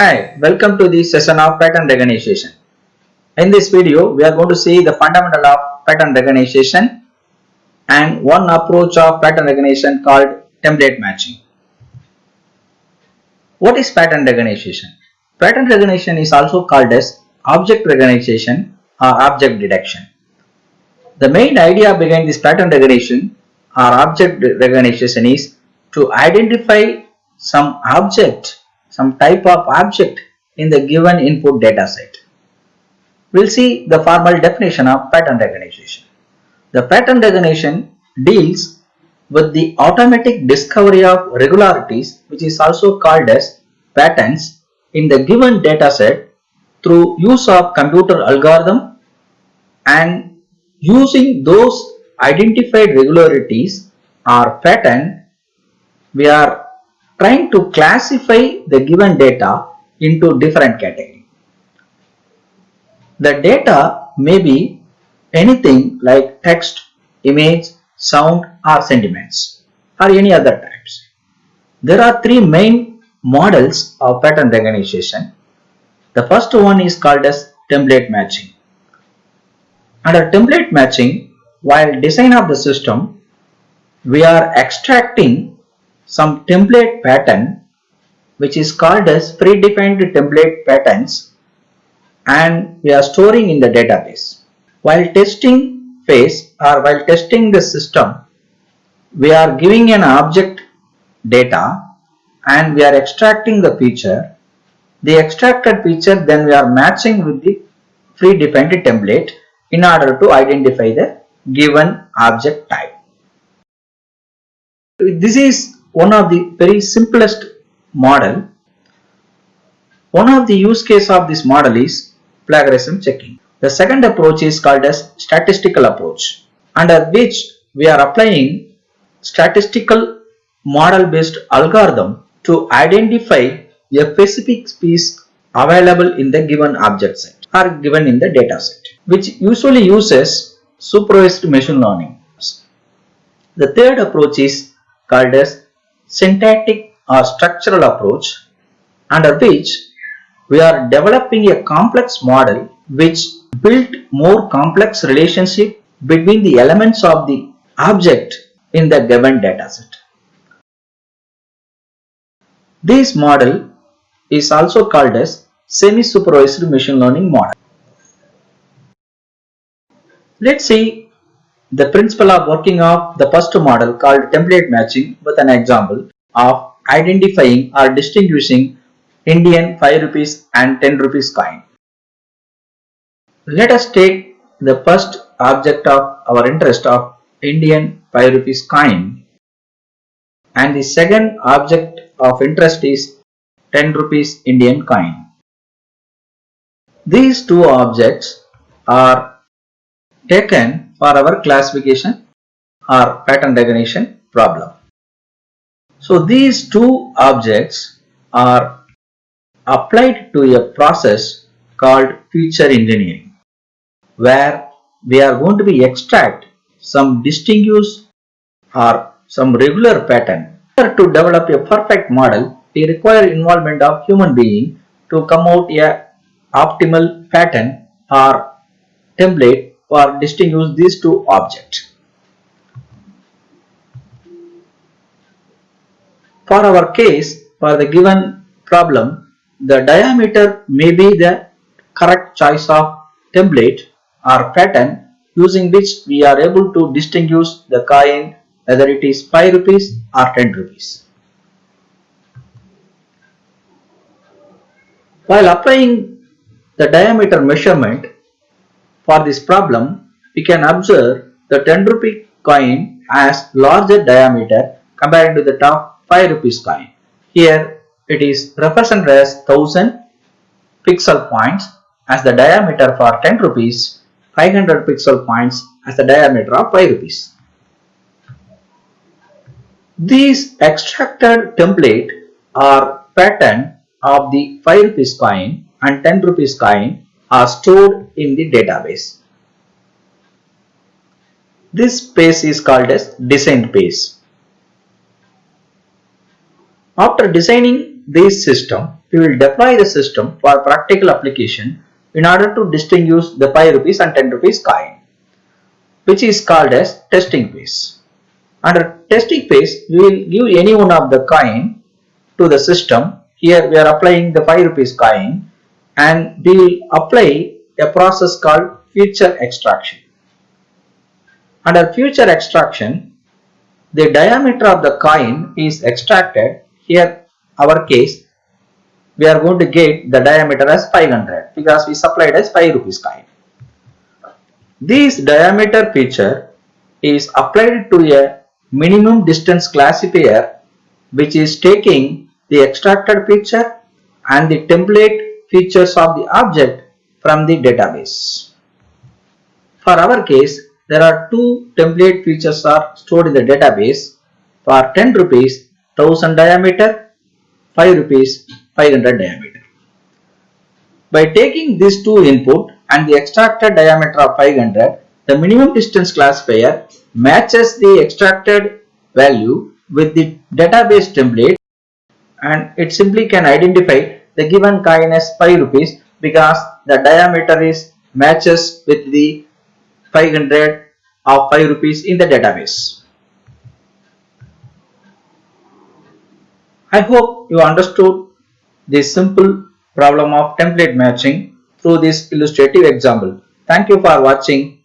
Hi, welcome to the session of pattern recognition. In this video, we are going to see the fundamental of pattern recognition and one approach of pattern recognition called template matching. What is pattern recognition? Pattern recognition is also called as object recognition or object detection. The main idea behind this pattern recognition or object recognition is to identify some object, some type of object in the given input data set. We'll see the formal definition of pattern recognition. The pattern recognition deals with the automatic discovery of regularities, which is also called as patterns, in the given data set through use of computer algorithm, and using those identified regularities or pattern, we are trying to classify the given data into different categories. The data may be anything like text, image, sound or sentiments or any other types. There are three main models of pattern recognition. The first one is called as template matching. Under template matching, while design of the system, we are extracting some template pattern which is called as predefined template patterns, and we are storing in the database. While testing phase or while testing the system, we are giving an object data and we are extracting the feature. The extracted feature then we are matching with the predefined template in order to identify the given object type. This is one of the very simplest model. One of the use case of this model is plagiarism checking. The second approach is called as statistical approach, under which we are applying statistical model based algorithm to identify a specific piece available in the given object set or given in the data set, which usually uses supervised machine learning. The third approach is called as syntactic or structural approach, under which we are developing a complex model which built more complex relationship between the elements of the object in the given dataset. This model is also called as semi-supervised machine learning model. Let's see the principle of working of the first model called template matching with an example of identifying or distinguishing Indian 5 rupees and 10 rupees coin. Let us take the first object of our interest of Indian 5 rupees coin, and the second object of interest is 10 rupees Indian coin. These two objects are taken for our classification or pattern recognition problem. So these two objects are applied to a process called feature engineering, where we are going to be extract some distinguished or some regular pattern. To develop a perfect model, we require involvement of human being to come out a optimal pattern or template for distinguish these two objects. For our case, for the given problem, the diameter may be the correct choice of template or pattern using which we are able to distinguish the coin whether it is 5 rupees or 10 rupees. While applying the diameter measurement for this problem, we can observe the 10 rupee coin has larger diameter compared to the top 5 rupees coin. Here it is represented as 1000 pixel points as the diameter for 10 rupees, 500 pixel points as the diameter of 5 rupees. These extracted template or pattern of the 5 rupees coin and 10 rupees coin are stored in the database. This space is called as design phase. After designing using this system, we will deploy the system for practical application in order to distinguish the 5 rupees and 10 rupees coin, which is called as testing phase. Under testing phase, we will give any one of the coin to the system. Here we are applying the 5 rupees coin, and we will apply a process called feature extraction. Under feature extraction, the diameter of the coin is extracted. Here our case, we are going to get the diameter as 500 because we supplied as 5 rupees coin. This diameter feature is applied to a minimum distance classifier, which is taking the extracted feature and the template features of the object from the database. For our case, there are two template features are stored in the database. For 10 rupees, 1000 diameter, 5 rupees, 500 diameter. By taking these two input and the extracted diameter of 500, the minimum distance classifier matches the extracted value with the database template, and it simply can identify the given coin as 5 rupees because the diameter is matches with the 500 of 5 rupees in the database. I hope you understood this simple problem of template matching through this illustrative example. Thank you for watching.